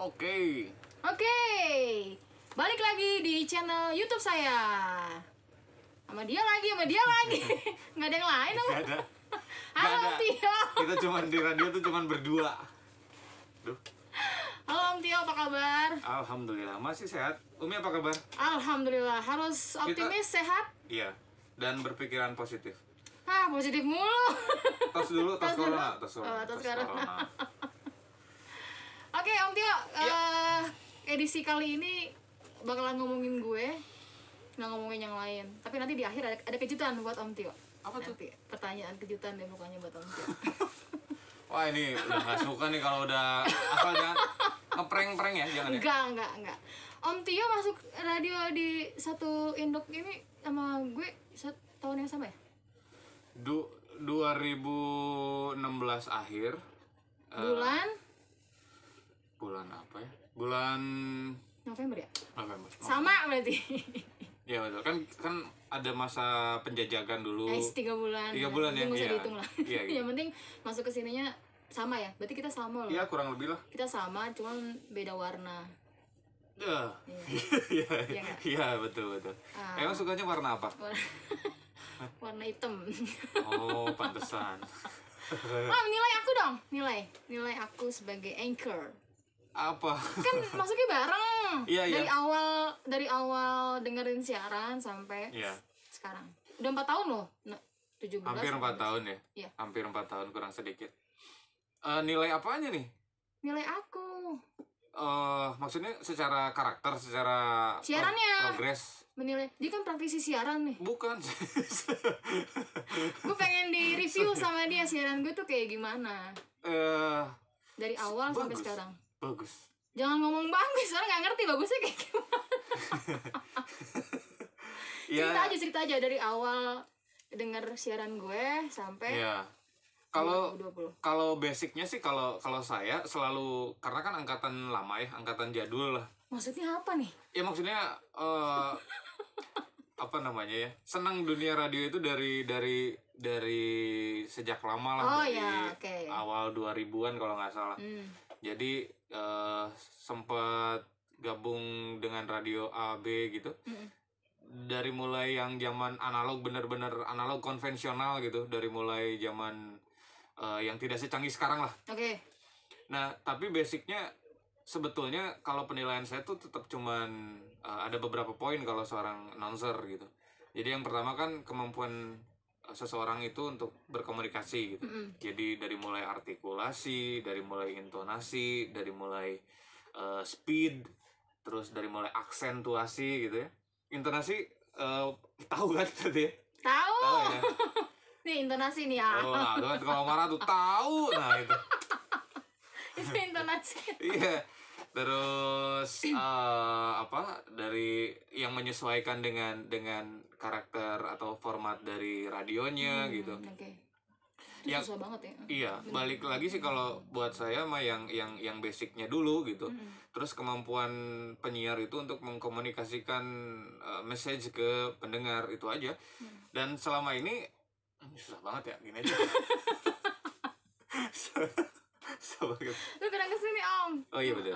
Oke. Oke, balik lagi di channel YouTube saya. Sama dia lagi. Nggak ada yang lain apa? Gak ada. Halo Om Tio. Kita cuman di radio tuh cuman berdua. Duh. Halo Om Tio, apa kabar? Alhamdulillah masih sehat. Umi apa kabar? Alhamdulillah, harus optimis, sehat. Iya. Dan berpikiran positif. Positif mulu. Tos dulu, tos Tos dulu. corona, tos corona. Oke Om Tio, edisi kali ini bakalan ngomongin gue, nggak ngomongin yang lain. Tapi nanti di akhir ada kejutan buat Om Tio. Apa tuh? Nanti pertanyaan kejutan deh pokoknya buat Om Tio. Wah ini udah gak suka nih kalau udah asal jangan ngeprank-prank ya, jangan ya. Enggak. Om Tio masuk radio di satu induk ini sama gue tahun yang sama ya? 2016 akhir. Bulan apa ya? Bulan November ya? November. Sama berarti. Ya betul, kan ada masa penjajakan dulu. 3 bulan. 3 bulan ya. Nggak usah dihitung lah. Iya, gitu. Yang penting masuk ke sininya sama ya. Berarti kita sama loh. Iya, kurang lebih lah. Kita sama, cuman beda warna. Iya, betul. Emang sukanya warna apa? Warna hitam. Oh, pantesan. Nilai aku dong. Nilai aku sebagai anchor. Apa? Kan masuknya bareng. Iya. Dari awal dengerin siaran sampai sekarang. Udah 4 tahun loh. 17. Hampir 4 tahun ya? Iya. Hampir 4 tahun, kurang sedikit. Nilai apanya nih? Nilai aku. Maksudnya secara karakter, secara siarannya. Progres. Menilai. Dia kan praktisi siaran nih. Bukan. Gue pengen di review sama dia siaran gue tuh kayak gimana. Dari awal sampai sekarang. Bagus. Jangan ngomong bagus, soalnya nggak ngerti bagusnya kayak gimana. Cerita aja dari awal denger siaran gue sampai Kalau basicnya sih kalau saya selalu, karena kan angkatan lama ya, angkatan jadul lah. Maksudnya apa nih? Ya maksudnya apa namanya ya? Senang dunia radio itu dari sejak lama lah, awal 2000-an kalau nggak salah. Jadi sempat gabung dengan radio A, B gitu. Dari mulai yang zaman analog, bener-bener analog konvensional gitu. Dari mulai zaman yang tidak secanggih sekarang lah. Nah, tapi basicnya sebetulnya kalau penilaian saya tuh tetap cuman ada beberapa poin kalau seorang announcer gitu. Jadi yang pertama kan kemampuan seseorang itu untuk berkomunikasi gitu. Jadi dari mulai artikulasi, dari mulai intonasi, dari mulai speed, terus dari mulai aksentuasi gitu ya. Intonasi tahu kan tadi ya? Tahu ya? Nih intonasi nih ya. Nah, kan kalau marah tuh tahu. Nah, itu. Itu intonasi. Iya. Terus dari yang menyesuaikan dengan karakter atau format dari radionya gitu. Itu susah banget ya. Iya, balik lagi sih kalau buat saya mah yang basicnya dulu gitu. Terus kemampuan penyiar itu untuk mengkomunikasikan message ke pendengar itu aja. Dan selama ini susah banget ya, gini aja. Lu kadang kesini Om. Oh iya betul.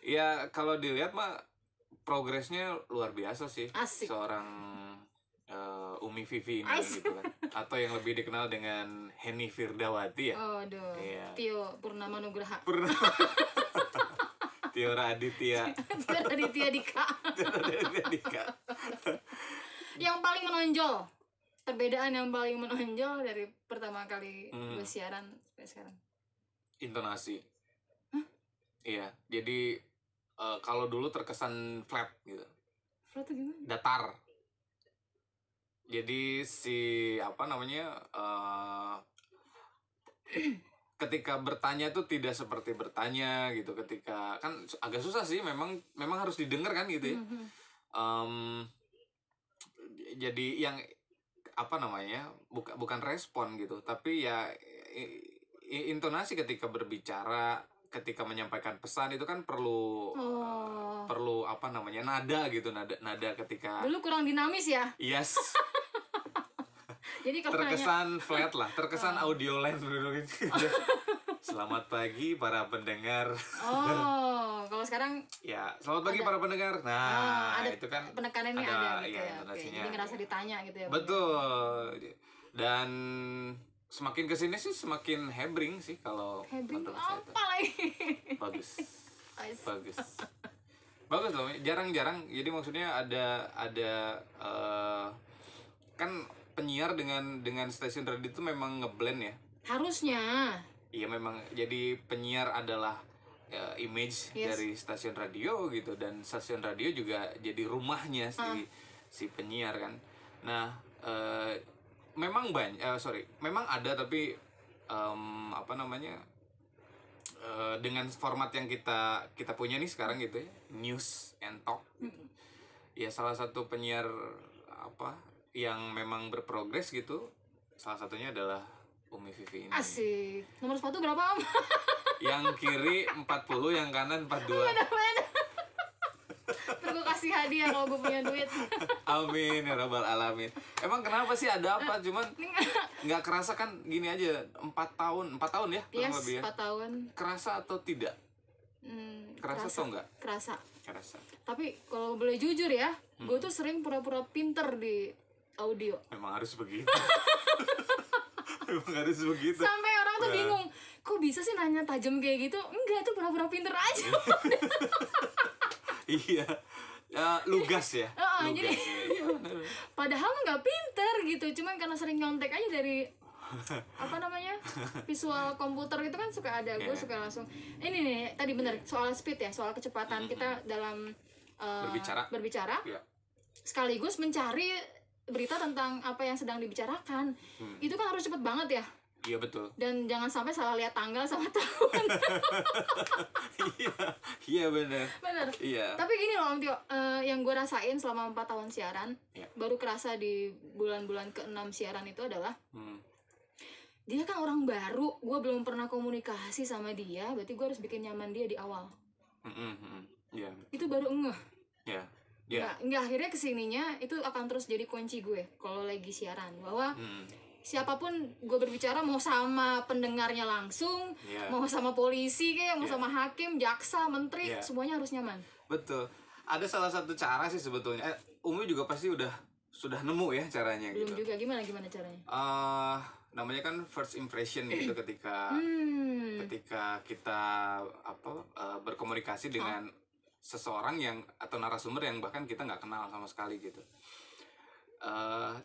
Ya kalau dilihat mah progresnya luar biasa sih. Asik. Seorang Umi Vivi ini gitu kan. Atau yang lebih dikenal dengan Henny Firdawati ya. Iya. Tio Purnama Nugraha. Tio Raditya Dika. Yang paling menonjol, perbedaan yang paling menonjol dari pertama kali gue siaran sampai sekarang. Intonasi. Iya, jadi kalau dulu terkesan flat gitu. Flat tuh gimana? Datar. Jadi ketika bertanya tuh tidak seperti bertanya gitu. Ketika kan agak susah sih, memang harus didengar kan gitu ya. Jadi yang bukan respon gitu, tapi ya intonasi ketika berbicara, ketika menyampaikan pesan itu kan perlu nada gitu, nada ketika dulu kurang dinamis ya. Yes. Jadi kalau terkesan flat lah, terkesan audio lens dulu gitu. Selamat pagi para pendengar. Oh, kalau sekarang ya, selamat pagi para pendengar. Nah, ada itu kan penekanannya ada gitu ya. Oke, jadi ngerasa ditanya gitu ya. Betul. Dan semakin kesini sih semakin hebring sih kalau menurut saya. Apa lagi? Bagus loh, jarang-jarang. Jadi maksudnya ada kan penyiar dengan stasiun radio itu memang ngeblend ya. Harusnya. Iya, memang jadi penyiar adalah image dari stasiun radio gitu, dan stasiun radio juga jadi rumahnya si penyiar kan. Nah, memang memang ada, tapi dengan format yang kita punya nih sekarang gitu ya, news and talk. Ya, salah satu penyiar yang memang berprogres gitu, salah satunya adalah Umi Vivi ini. Asik. Nomor sepatu berapa, Om? Yang kiri 40, yang kanan 42. Bener-bener. Gue kasih hadiah kalau gue punya duit. Amin ya rabbal alamin. Emang kenapa sih, ada apa? Cuman nggak kerasa kan, gini aja, 4 tahun ya? Yes, lebih ya? 4 tahun. Kerasa atau tidak? Kerasa atau enggak? Kerasa. Tapi kalau boleh jujur ya, gue tuh sering pura-pura pinter di audio. Memang harus begitu. Sampai orang tuh bingung, kok bisa sih nanya tajam kayak gitu? Enggak, tuh pura-pura pinter aja. Iya, lugas ya. Jadi padahal nggak pinter gitu, cuman karena sering nyontek aja dari visual komputer itu kan suka ada. Gue suka langsung ini nih, tadi bener soal speed ya, soal kecepatan kita dalam berbicara. Sekaligus mencari berita tentang apa yang sedang dibicarakan. Itu kan harus cepet banget ya. Iya, betul. Dan jangan sampai salah lihat tanggal sama tahun. Iya benar. Iya. Tapi gini loh Om Tio, yang gue rasain selama 4 tahun siaran, baru kerasa di bulan-bulan ke-6 siaran itu adalah dia kan orang baru, gue belum pernah komunikasi sama dia, berarti gue harus bikin nyaman dia di awal. Itu baru ngeh. Nggak, akhirnya kesininya itu akan terus jadi kunci gue kalau lagi siaran, bahwa siapapun gue berbicara, mau sama pendengarnya langsung, mau sama polisi kayak, mau sama hakim, jaksa, menteri, semuanya harus nyaman. Betul. Ada salah satu cara sih sebetulnya. Umi juga pasti sudah nemu ya caranya. Belum gitu. Juga gimana caranya? Namanya kan first impression gitu, ketika kita berkomunikasi dengan seseorang yang atau narasumber yang bahkan kita nggak kenal sama sekali gitu.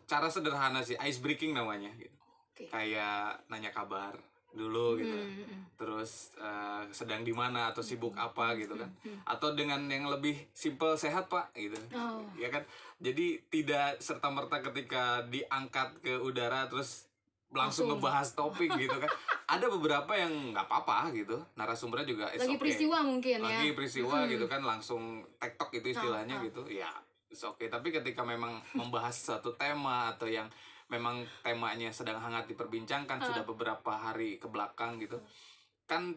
Cara sederhana sih, ice breaking namanya gitu. Kayak nanya kabar dulu gitu. Terus sedang di mana atau sibuk apa gitu kan. Atau dengan yang lebih simple, sehat Pak gitu. Ya kan. Jadi tidak serta-merta ketika diangkat ke udara terus langsung ngebahas topik gitu kan. Ada beberapa yang nggak apa-apa gitu, narasumbernya juga lagi peristiwa mungkin ya. Lagi peristiwa gitu kan, langsung tektok itu istilahnya gitu. Ya, oke. Tapi ketika memang membahas satu tema atau yang memang temanya sedang hangat diperbincangkan sudah beberapa hari ke belakang gitu, kan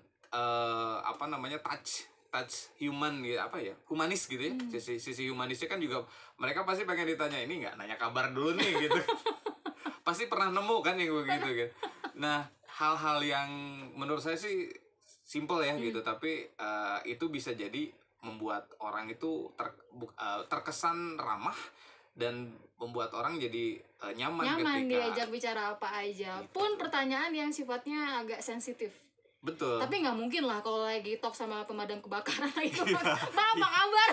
touch human gitu, humanis gitu ya. Sisi humanisnya kan juga mereka pasti pengen ditanya, ini nggak nanya kabar dulu nih gitu. Pasti pernah nemu kan yang begitu gitu. Nah, hal-hal yang menurut saya sih simple ya gitu, tapi itu bisa jadi membuat orang itu terkesan ramah dan membuat orang jadi nyaman ketika diajak bicara apa aja, gitu. Pun pertanyaan yang sifatnya agak sensitif. Betul. Tapi nggak mungkin lah kalau lagi talk sama pemadam kebakaran gitu. Apa kabar?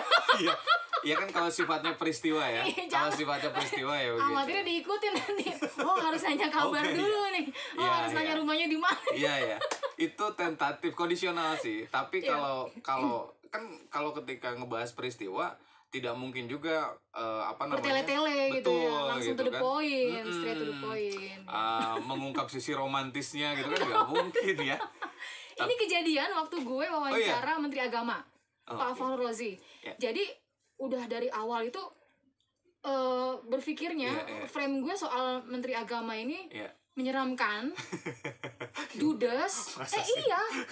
Iya kan, kalau sifatnya peristiwa ya. Kalau sifatnya peristiwa ya begitu. Akhirnya diikutin nanti. Oh, harus nanya kabar dulu nih. Harus nanya rumahnya di mana. Iya. Itu tentatif, kondisional sih. Tapi kalau ketika ngebahas peristiwa tidak mungkin juga bertele-tele gitu ya, langsung gitu to the point, straight to the point. Mengungkap sisi romantisnya gitu kan nggak mungkin ya. Ini kejadian waktu gue wawancara Menteri Agama, Pak Fahru Rozi. Jadi udah dari awal itu berpikirnya frame gue soal Menteri Agama ini menyeramkan, judes.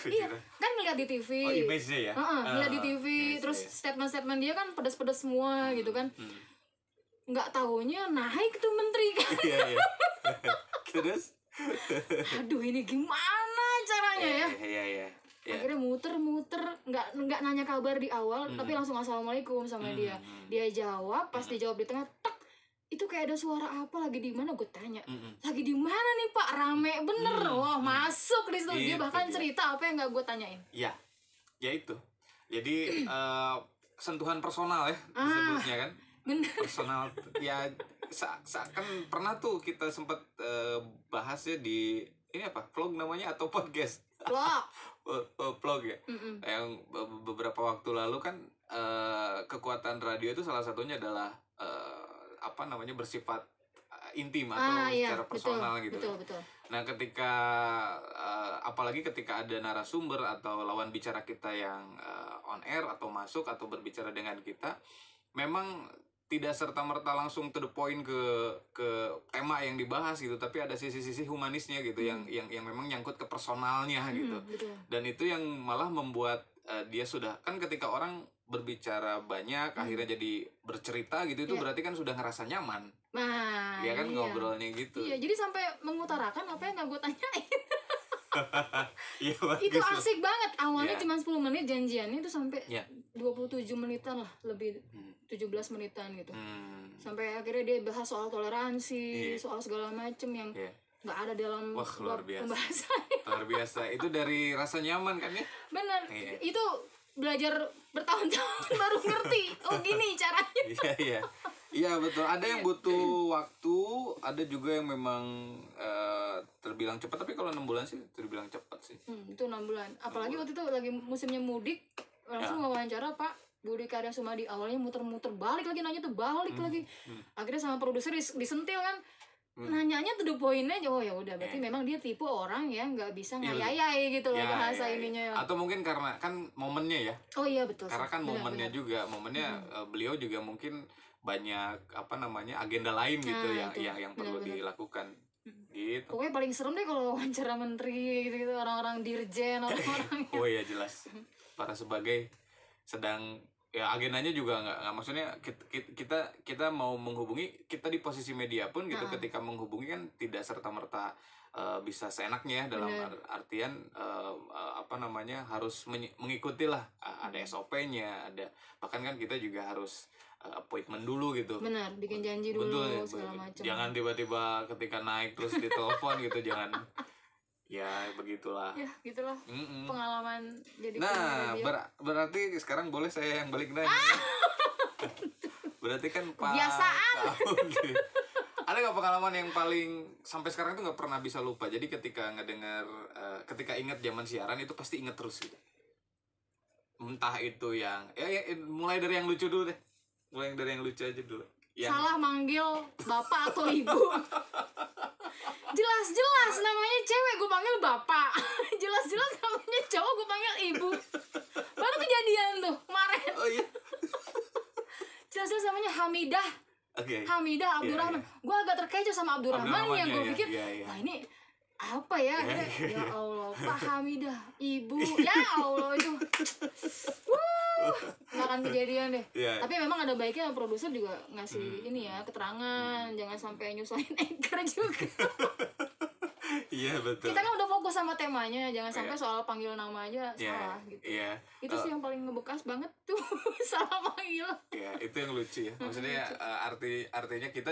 Iya, kan ngeliat di TV. Image-nya ya. Ngeliat di TV, terus statement-statement dia kan pedas-pedas semua gitu kan. Nggak taunya naik tuh menteri kan. Iya. Terus? Aduh, ini gimana caranya ceritanya ya. Iya. Akhirnya muter nggak nanya kabar di awal, tapi langsung assalamualaikum sama dia. Dia jawab, pas dia jawab di tengah, tak, itu kayak ada suara apa lagi di mana, gue tanya. Lagi di mana nih Pak? Rame bener. Wah, masuk di situ. Dia bahkan cerita apa yang nggak gue tanyain. Iya. Ya itu. Jadi sentuhan personal ya disebutnya kan. Bener. Personal ya kan pernah tuh kita sempat bahas ya di ini apa? Vlog namanya atau podcast? Vlog ya. Yang beberapa waktu lalu kan kekuatan radio itu salah satunya adalah bersifat intim atau secara personal gitu. Betul. Nah, ketika apalagi ketika ada narasumber atau lawan bicara kita yang on air atau masuk atau berbicara dengan kita, memang tidak serta-merta langsung to the point ke tema yang dibahas gitu, tapi ada sisi-sisi humanisnya gitu yang memang nyangkut ke personalnya gitu. Betul. Dan itu yang malah membuat dia sudah kan ketika orang berbicara banyak akhirnya jadi bercerita gitu, itu berarti kan sudah ngerasa nyaman. Nah, ya kan ngobrolnya gitu. Iya, jadi sampai mengutarakan apa yang nggak gue tanyain. Iya, itu asik banget. Awalnya cuma 10 menit janjiannya, itu sampai 27 menitan lah, lebih 17 menitan gitu. Sampai akhirnya dia bahas soal toleransi, soal segala macem yang nggak ada dalam pembahasan. Luar biasa. Itu dari rasa nyaman kan ya? Bener. Itu belajar bertahun-tahun baru ngerti. Oh gini caranya. Iya betul. Ada yang butuh waktu, ada juga yang memang terbilang cepat. Tapi kalau 6 bulan sih terbilang cepat sih. Itu 6 bulan. Apalagi waktu itu lagi musimnya mudik, langsung wawancara Pak Budi Karya Sumadi. Awalnya muter-muter, balik lagi nanya tuh, lagi. Akhirnya sama produser disentil kan. Nanyanya tuh the point aja. Oh ya udah, berarti memang dia tipe orang yang nggak bisa ngayai gitu loh bahasa ininya. Atau mungkin karena kan momennya ya. Oh iya betul. Karena kan momennya juga, beliau juga mungkin banyak agenda lain gitu yang perlu dilakukan. Gitu. Pokoknya paling serem deh kalau wawancara menteri gitu, orang-orang dirjen, orang-orang. Oh iya jelas. Para sebagai sedang ya agendanya juga nggak maksudnya kita mau menghubungi, kita di posisi media pun gitu, ketika menghubungi kan tidak serta merta bisa seenaknya dalam artian harus mengikuti lah, ada SOP-nya, ada bahkan kan kita juga harus appointment dulu gitu. Benar, bikin janji dulu segala macam. Jangan tiba-tiba ketika naik terus ditelepon gitu, jangan. Ya begitulah. Ya gitulah pengalaman jadi. Nah berarti sekarang boleh saya yang balik nanya. Berarti kan kebiasaan. Gitu. Ada nggak pengalaman yang paling sampai sekarang tuh nggak pernah bisa lupa? Jadi ketika ngedengar, ketika ingat zaman siaran itu pasti inget terus gitu. Entah itu yang mulai dari yang lucu dulu deh. Mulai dari yang lucu aja dulu. Salah manggil bapak atau ibu. Jelas-jelas namanya cewek gue panggil bapak. Jelas-jelas namanya cowok gue panggil ibu. Baru kejadian tuh kemarin. Oh iya. Jelas-jelas namanya Hamidah. Hamidah Abdurrahman. Gue agak terkecoh sama Abdurrahman yang gue pikir, wah ini apa ya? Ya Allah, Pak Hamidah, ibu. Ya Allah itu. Nggak akan kejadian deh. Tapi memang ada baiknya produser juga ngasih ini ya, keterangan, jangan sampai nyusahin anchor juga. Iya betul. Kita kan udah fokus sama temanya, jangan sampai soal panggil nama aja salah gitu. Itu sih yang paling ngebekas banget tuh, salah panggil. Iya, itu yang lucu ya. Maksudnya artinya kita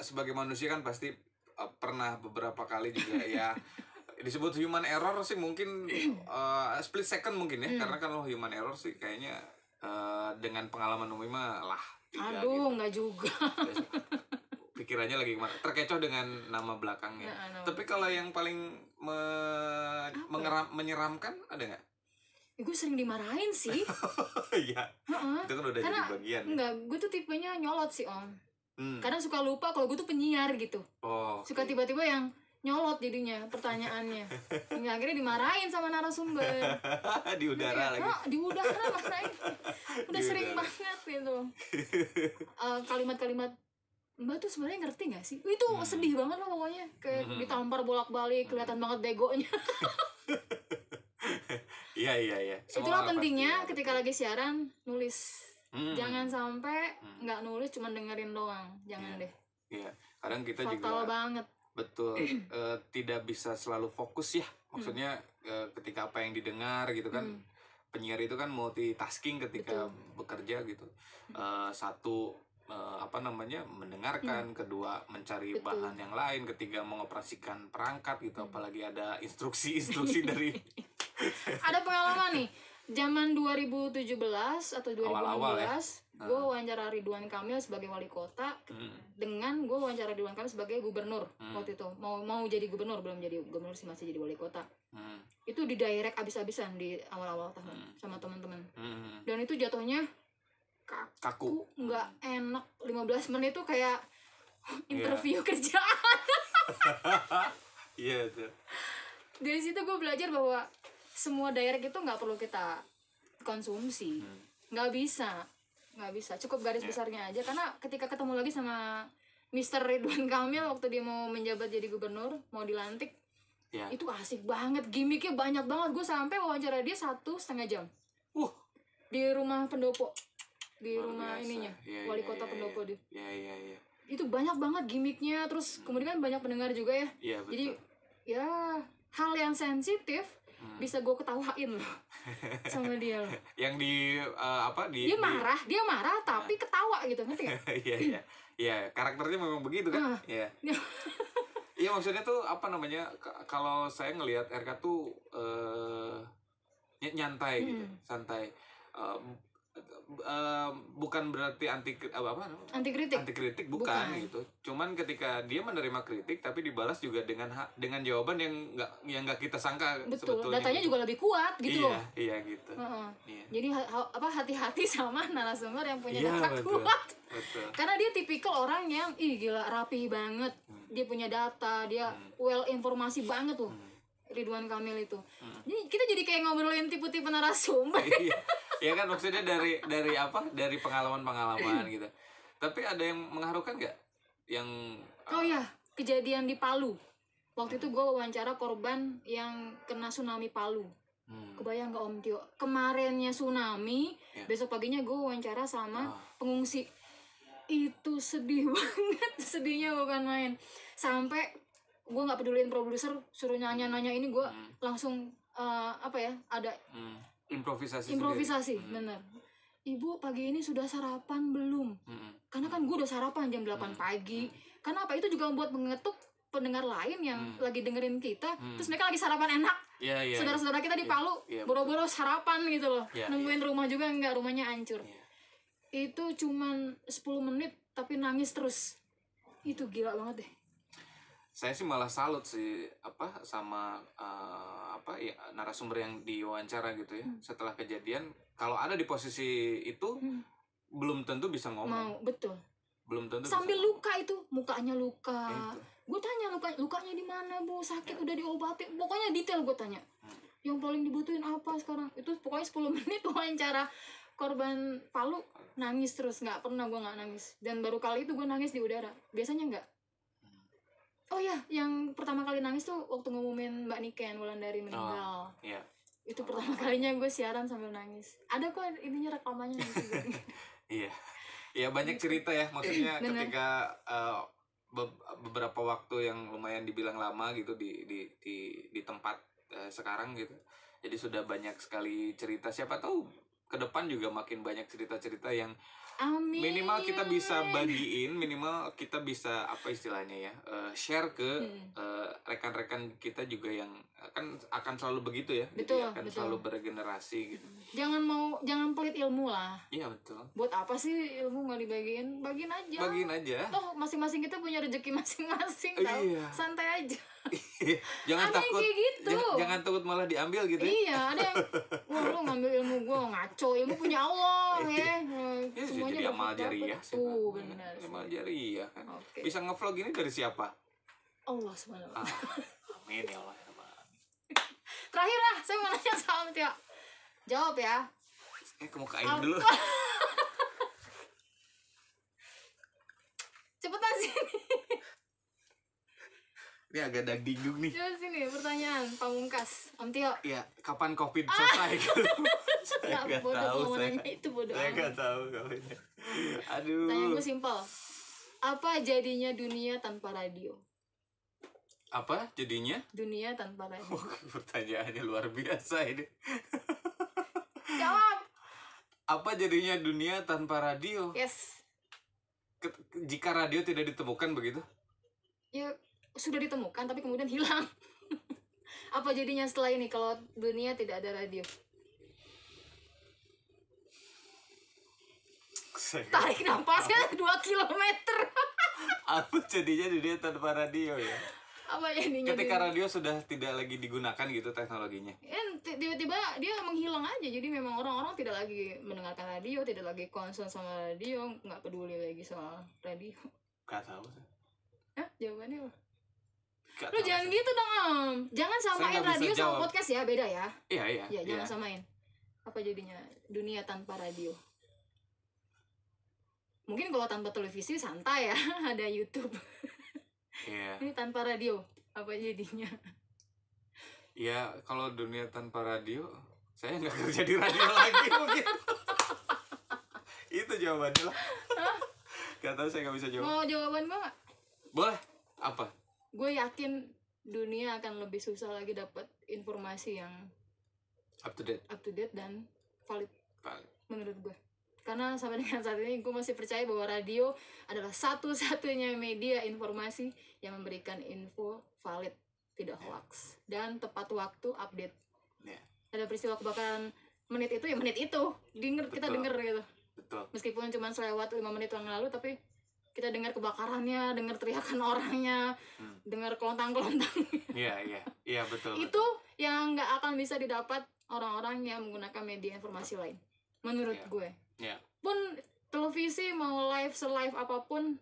sebagai manusia kan pasti pernah beberapa kali juga ya disebut human error sih, mungkin split second mungkin ya. Karena kalau human error sih kayaknya dengan pengalaman Umi mah lah. Aduh, nggak juga. Pikirannya lagi kemana, terkecoh dengan nama belakangnya. Tapi kalau yang paling menyeramkan ada nggak? Gue sering dimarahin sih. Iya. Itu kan udah jadi bagian. Enggak, gue tuh tipenya nyolot sih Om. Kadang suka lupa kalau gue tuh penyiar gitu. Suka tiba-tiba yang nyolot jadinya pertanyaannya. Akhirnya dimarahin sama narasumber. Di udara lagi. Di udara marahin. Udah sering banget gitu. Kalimat-kalimat Mbak tuh sebenarnya ngerti gak sih? Itu sedih banget loh pokoknya. Kayak ditampar bolak-balik, kelihatan banget begonya. Iya. Itulah pentingnya ketika lagi siaran nulis. Jangan sampai nggak nulis, cuma dengerin doang. Jangan deh. Iya. Kadang kita fatal juga banget. Betul. Tidak bisa selalu fokus ya, maksudnya ketika apa yang didengar gitu kan. Penyiar itu kan multitasking ketika bekerja gitu. Satu mendengarkan, kedua mencari bahan yang lain, ketiga mengoperasikan perangkat gitu, apalagi ada instruksi dari ada pengalaman nih zaman 2017 atau 2016 awal-awal ya? Gue wawancara Ridwan Kamil sebagai wali kota dengan gue wawancara Ridwan Kamil sebagai gubernur waktu itu mau jadi gubernur, belum jadi gubernur sih, masih jadi wali kota. Itu di direct abis-abisan di awal-awal tahun sama teman-teman dan itu jatuhnya kaku, nggak enak. 15 menit tuh kayak interview kerjaan. Iya tuh. Dari situ gue belajar bahwa semua direct itu nggak perlu kita konsumsi, nggak bisa, cukup garis besarnya aja. Karena ketika ketemu lagi sama Mr. Ridwan Kamil waktu dia mau menjabat jadi gubernur, mau dilantik, itu asik banget, gimmicknya banyak banget. Gue sampai wawancara dia 1,5 jam di rumah pendopo, di rumah ininya, wali kota pendopo dia. Itu banyak banget gimmicknya, terus kemudian banyak pendengar juga ya. Jadi ya hal yang sensitif bisa gue ketawain loh sama dia loh. Yang dia marah tapi ketawa gitu, ngerti gak? Iya, karakternya memang begitu kan. Iya maksudnya tuh kalau saya ngelihat RK tuh nyantai gitu, santai. Bukan berarti anti kritik bukan gitu. Cuman ketika dia menerima kritik tapi dibalas juga dengan jawaban yang nggak kita sangka. Betul, sebetulnya datanya juga lebih kuat gitu loh. Iya gitu. Iya. Jadi hati-hati sama narasumber yang punya data kuat. Betul. Karena dia tipikal orang yang gila rapi banget. Dia punya data, dia well informasi banget tuh. Ridwan Kamil itu. Jadi kita jadi kayak ngobrolin tipe-tipe narasumber. Ya kan maksudnya dari pengalaman gitu. Tapi ada yang mengharukan nggak? Yang kejadian di Palu. Waktu itu gue wawancara korban yang kena tsunami Palu. Kebayang nggak Om Tio? Kemarinnya tsunami, besok paginya gue wawancara sama pengungsi. Itu sedih banget, sedihnya bukan main. Sampai gue nggak peduliin produser, suruh nanya ini, gue langsung ada improvisasi bener. Ibu pagi ini sudah sarapan belum? Karena kan gue udah sarapan jam 8 pagi. Karena apa? Itu juga membuat mengetuk pendengar lain yang lagi dengerin kita, terus mereka lagi sarapan enak. Saudara-saudara kita di Palu boro-boro sarapan gitu loh, nungguin rumah juga enggak, rumahnya hancur. Itu cuman 10 menit tapi nangis terus. Itu gila banget deh. Saya sih malah salut sih sama narasumber yang diwawancara gitu ya. Setelah kejadian, kalau ada di posisi itu belum tentu bisa ngomong. Betul. Belum tentu. Sambil luka itu, mukanya luka. Gue tanya lukanya di mana, Bu? Sakit udah diobatin. Pokoknya detail gue tanya. Yang paling dibutuhin apa sekarang? Itu pokoknya 10 menit wawancara korban Palu, nangis terus. Nggak pernah gue nggak nangis. Dan baru kali itu gue nangis di udara. Biasanya nggak. Oh ya, yang pertama kali nangis tuh waktu ngumumin Mbak Niken Wulandari meninggal. Itu pertama kalinya gue siaran sambil nangis. Ada kok ininya rekamannya gitu. Iya banyak cerita ya, maksudnya ketika beberapa waktu yang lumayan dibilang lama gitu di tempat sekarang gitu. Jadi sudah banyak sekali cerita. Siapa tahu ke depan juga makin banyak cerita-cerita yang minimal kita bisa bagiin, minimal kita bisa share ke rekan-rekan kita juga yang akan selalu begitu ya. Betul, jadi akan selalu beregenerasi gitu. Jangan pelit ilmu lah. Iya betul. Buat apa sih ilmu nggak dibagiin? Bagiin aja. Toh masing-masing kita punya rezeki masing-masing. Santai aja. Jangan takut gitu. Jangan takut malah diambil gitu. Ada yang lu ngambil ilmu gue, ngaco. Ilmu punya Allah ya. Semuanya jadi amal jariah sih. Benar. Amal jariah kan. Bisa ngevlog ini dari siapa? Allah SWT. Amin ya Allah. Terakhir lah, saya mau nanya sama Tio. Jawab ya. Kemukain dulu. Cepetan sini. Ini agak dagdingdung nih. Coba sini, pertanyaan pamungkas. Om Tio. Iya, kapan COVID selesai? Saya nggak tahu. Saya nggak tahu kapannya. Aduh. Pertanyaan gue simpel. Apa jadinya dunia tanpa radio? Apa jadinya? Dunia tanpa radio. Pertanyaannya luar biasa ini. Jawab. Apa jadinya dunia tanpa radio? Yes. Jika radio tidak ditemukan begitu? Ya sudah ditemukan tapi kemudian hilang. Apa jadinya setelah ini kalau dunia tidak ada radio? Tarik napasnya 2 kilometer. Apa jadinya dunia tanpa radio ya? Apa jadinya? Ketika radio sudah tidak lagi digunakan gitu teknologinya. Tiba-tiba dia menghilang aja. Jadi memang orang-orang tidak lagi mendengarkan radio, tidak lagi concern sama radio, nggak peduli lagi soal radio. Gak tahu sih. Hah? Jawabannya apa? Lu jangan gitu dong, Om. Jangan samain radio sama podcast ya, beda ya. Iya. Ya, jangan samain. Apa jadinya dunia tanpa radio? Mungkin kalau tanpa televisi santai ya, ada YouTube. Iya. Ini tanpa radio, apa jadinya? Ya, kalau dunia tanpa radio, saya nggak kerja di radio lagi mungkin. Itu jawabannya lah. Gak tahu, saya nggak bisa jawab. Mau jawaban gue nggak? Boleh. Apa? Gue yakin dunia akan lebih susah lagi dapat informasi yang up to date dan valid. Menurut gue. Karena sampai dengan saat ini gue masih percaya bahwa radio adalah satu-satunya media informasi yang memberikan info valid, tidak hoax, dan tepat waktu update. Ada peristiwa kebakaran menit itu ya menit itu, kita denger gitu. Betul. Meskipun cuma selewat 5 menit yang lalu, tapi kita dengar kebakarannya, dengar teriakan orangnya, dengar kelontang-kelontang. Iya betul. Itu yang nggak akan bisa didapat orang-orang yang menggunakan media informasi lain, menurut gue. Pun televisi mau live se-live apapun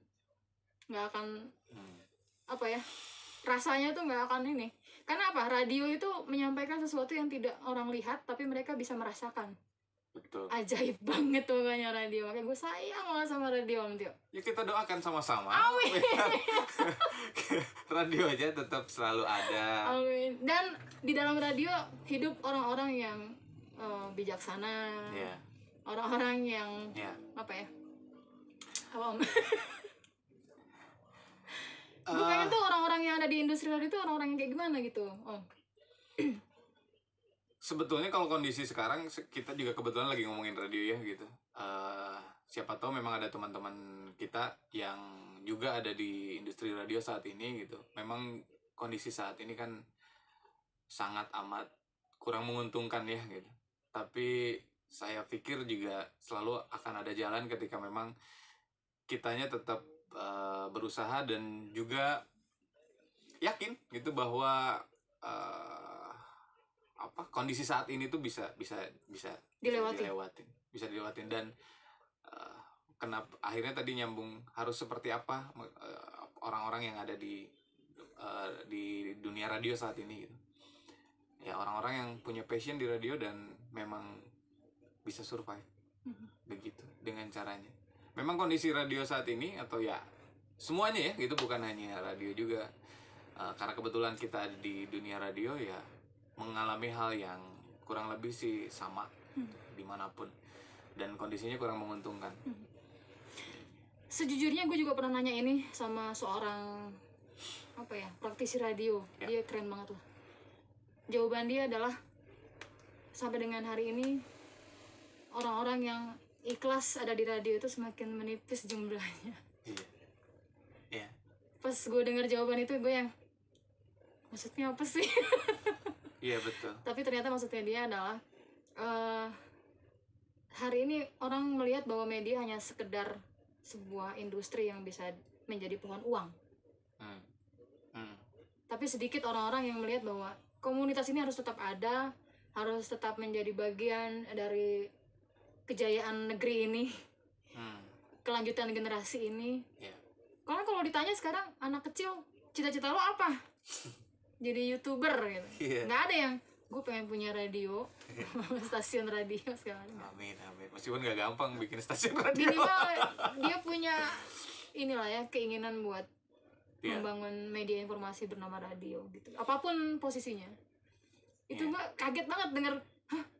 nggak akan apa ya, rasanya tuh nggak akan ini. Karena apa? Radio itu menyampaikan sesuatu yang tidak orang lihat tapi mereka bisa merasakan. Betul. Ajaib banget tuh makanya radio. Makanya gue sayang banget sama radio, Om Tio. Ya kita doakan sama-sama. Amin. Radio aja tetap selalu ada. Amin. Dan di dalam radio hidup orang-orang yang bijaksana. Orang-orang yang apa ya? Apa, Om? Gue pengen tuh orang-orang yang ada di industri radio itu orang-orang yang kayak gimana gitu, Om. Sebetulnya kalau kondisi sekarang kita juga kebetulan lagi ngomongin radio ya gitu. Siapa tahu memang ada teman-teman kita yang juga ada di industri radio saat ini gitu. Memang kondisi saat ini kan sangat amat kurang menguntungkan ya gitu. Tapi saya pikir juga selalu akan ada jalan ketika memang kitanya tetap berusaha dan juga yakin gitu bahwa kondisi saat ini tuh bisa dilewatin dan kenapa akhirnya tadi nyambung harus seperti apa orang-orang yang ada di dunia radio saat ini gitu. Ya orang-orang yang punya passion di radio dan memang bisa survive begitu dengan caranya. Memang kondisi radio saat ini atau ya semuanya ya gitu, bukan hanya radio juga karena kebetulan kita ada di dunia radio ya mengalami hal yang kurang lebih sih sama dimanapun dan kondisinya kurang menguntungkan. Sejujurnya gue juga pernah nanya ini sama seorang praktisi radio. Dia keren banget lah. Jawaban dia adalah sampai dengan hari ini orang-orang yang ikhlas ada di radio itu semakin menipis jumlahnya. Iya. Pas gue dengar jawaban itu gue yang maksudnya apa sih? Iya betul. Tapi ternyata maksudnya dia adalah hari ini orang melihat bahwa media hanya sekedar sebuah industri yang bisa menjadi pohon uang. Tapi sedikit orang-orang yang melihat bahwa komunitas ini harus tetap ada, harus tetap menjadi bagian dari kejayaan negeri ini, kelanjutan generasi ini. Karena kalau ditanya sekarang anak kecil, cita-cita lo apa? Jadi YouTuber gitu. Nggak ada yang gue pengen punya radio, stasiun radio sekarang. Amin. Meskipun nggak gampang bikin stasiun radio. Minimal dia punya inilah ya keinginan buat membangun media informasi bernama radio gitu. Apapun posisinya. Itu gue kaget banget denger,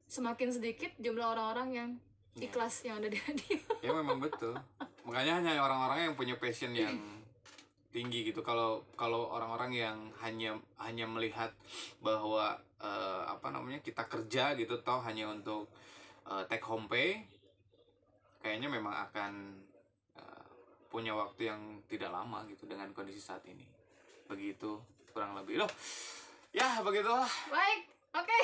semakin sedikit jumlah orang-orang yang ikhlas yang ada di radio. Ya memang betul. Makanya hanya orang-orang yang punya passion yang tinggi gitu. Kalau orang-orang yang hanya melihat bahwa kita kerja gitu toh hanya untuk take home pay, kayaknya memang akan punya waktu yang tidak lama gitu dengan kondisi saat ini. Begitu kurang lebih loh. Ya begitulah. Baik, oke.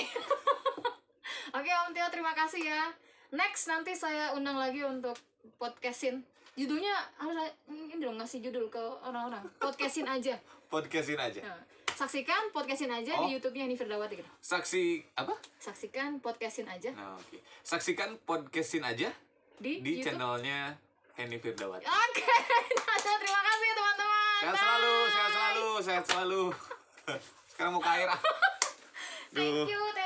Oke Om Tio, terima kasih ya. Next nanti saya undang lagi untuk podcastin. Judulnya harus ini dong, ngasih judul ke orang-orang. Podcastin aja. Podcastin aja. Nah, saksikan podcastin aja di YouTube-nya Henny Firdawati gitu. Saksikan podcastin aja. Nah, oke. Saksikan podcastin aja di channelnya Henny Firdawati. Oke. Terima kasih teman-teman. Sehat selalu. Sekarang mau ke air. Thank you.